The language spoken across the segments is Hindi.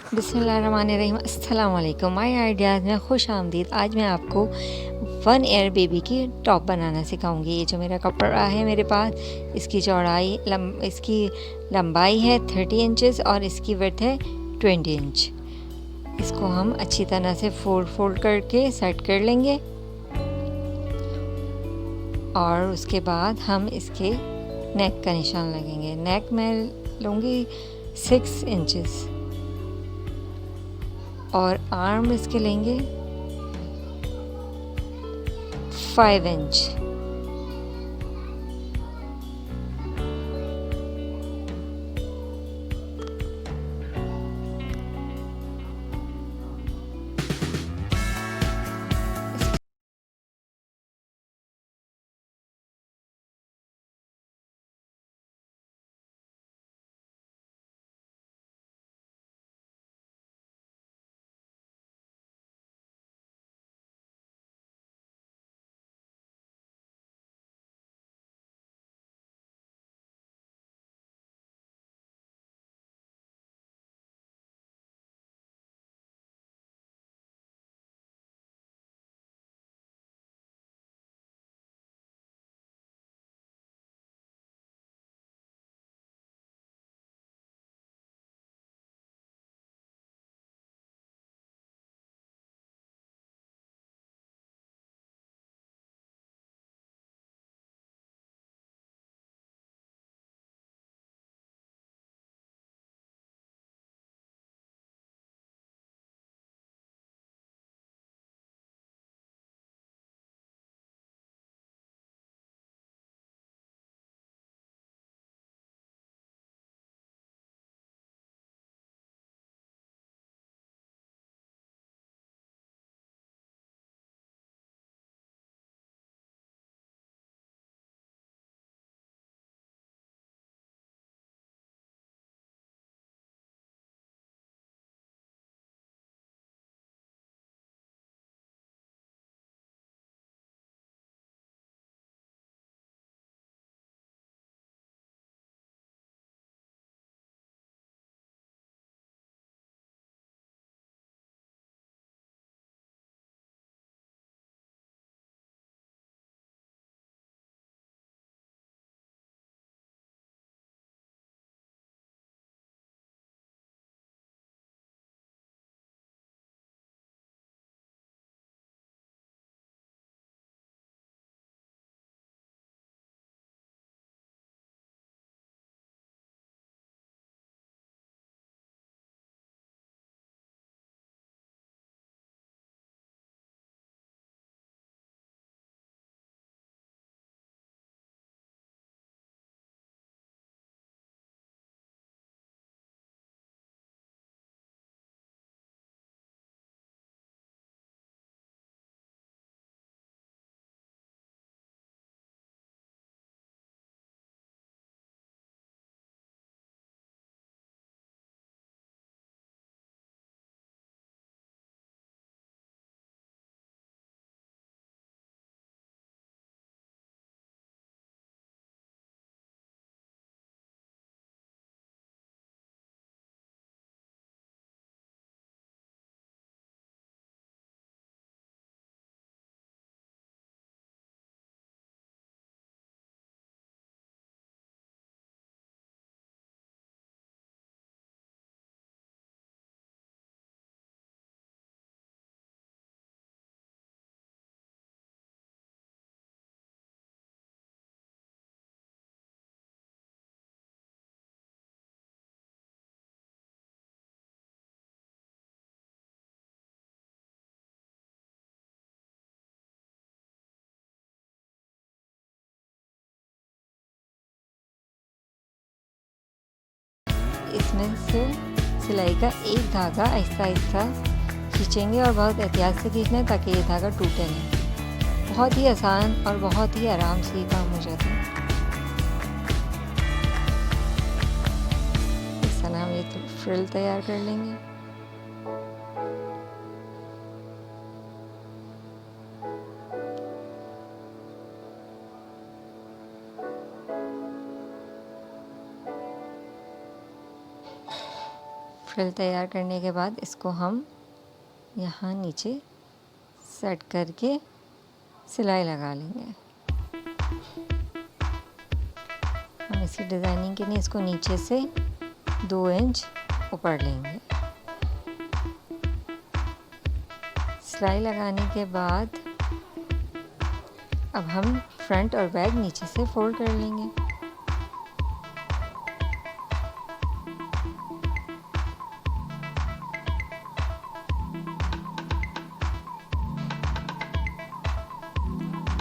बिस्मिल्लाहिर्रहमानिर्रहीम अस्सलाम वालेकुम। माय आइडियाज़ में खुश आमदीद। आज मैं आपको वन ईयर बेबी की टॉप बनाना सिखाऊंगी। ये जो मेरा कपड़ा है मेरे पास, इसकी इसकी लंबाई है 30 इंचेस और इसकी विड्थ है 20 इंच। इसको हम अच्छी तरह से फोल्ड करके सेट कर लेंगे और उसके बाद हम इसके नेक का निशान लगेंगे। नेक में लूँगी 6 इंचेस और आर्म इसके लेंगे 5 इंच। इसमें से सिलाई का एक धागा आहिस्ता आहिस्ता खींचेंगे और बहुत एहतियात से खींचना है ताकि ये धागा टूटे नहीं। बहुत ही आसान और बहुत ही आराम से ये काम हो जाता है। इस तरह हम ये फ्रिल तैयार कर लेंगे। फ्रिल तैयार करने के बाद इसको हम यहाँ नीचे सेट करके सिलाई लगा लेंगे। हम इसकी डिज़ाइनिंग के लिए इसको नीचे से 2 इंच ऊपर लेंगे। सिलाई लगाने के बाद अब हम फ्रंट और बैक नीचे से फोल्ड कर लेंगे।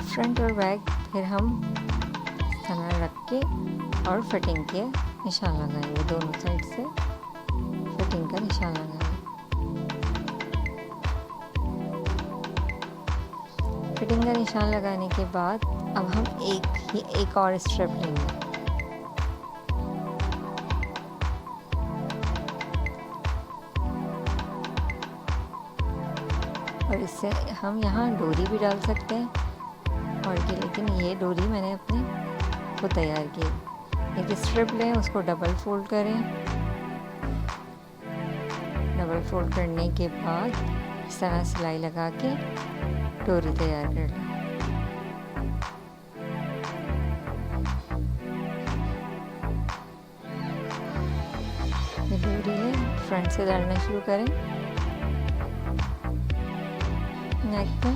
फ्रंट और बैक फिर हम इस तरह रख के और फिटिंग के निशान लगाएंगे। दोनों साइड से फिटिंग का निशान लगाएंगे। फिटिंग का निशान लगाने के बाद अब हम एक और स्ट्रिप लेंगे। और इससे हम यहाँ डोरी भी डाल सकते हैं और ये, लेकिन ये डोरी मैंने अपने को तैयार की। एक स्ट्रिप लें, उसको डबल फोल्ड करें। डबल फोल्ड करने के बाद इस तरह सिलाई लगा के डोरी तैयार कर लें। ये डोरी लें, फ्रंट से डालना शुरू करें नेक पे।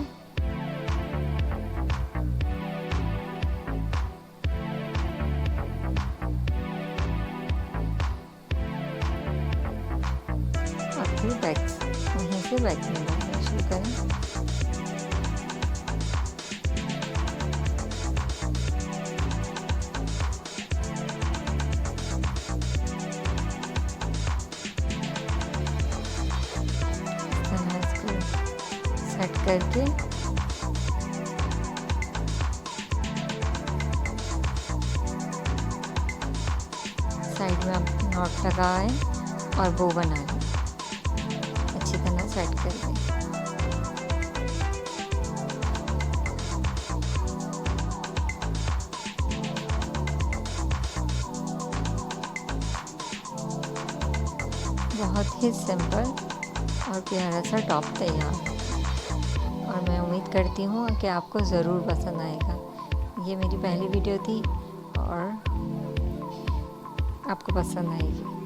और फिर बैक वहीं से बैक में डालना शुरू करें। सेट करके साइड में आप नॉट लगाएं और बो बना लें। अच्छी तरह सेट कर दें। बहुत ही सिंपल और प्यारा सा टॉप तैयार है और मैं उम्मीद करती हूँ कि आपको ज़रूर पसंद आएगा। ये मेरी पहली वीडियो थी और आपको पसंद आएगी।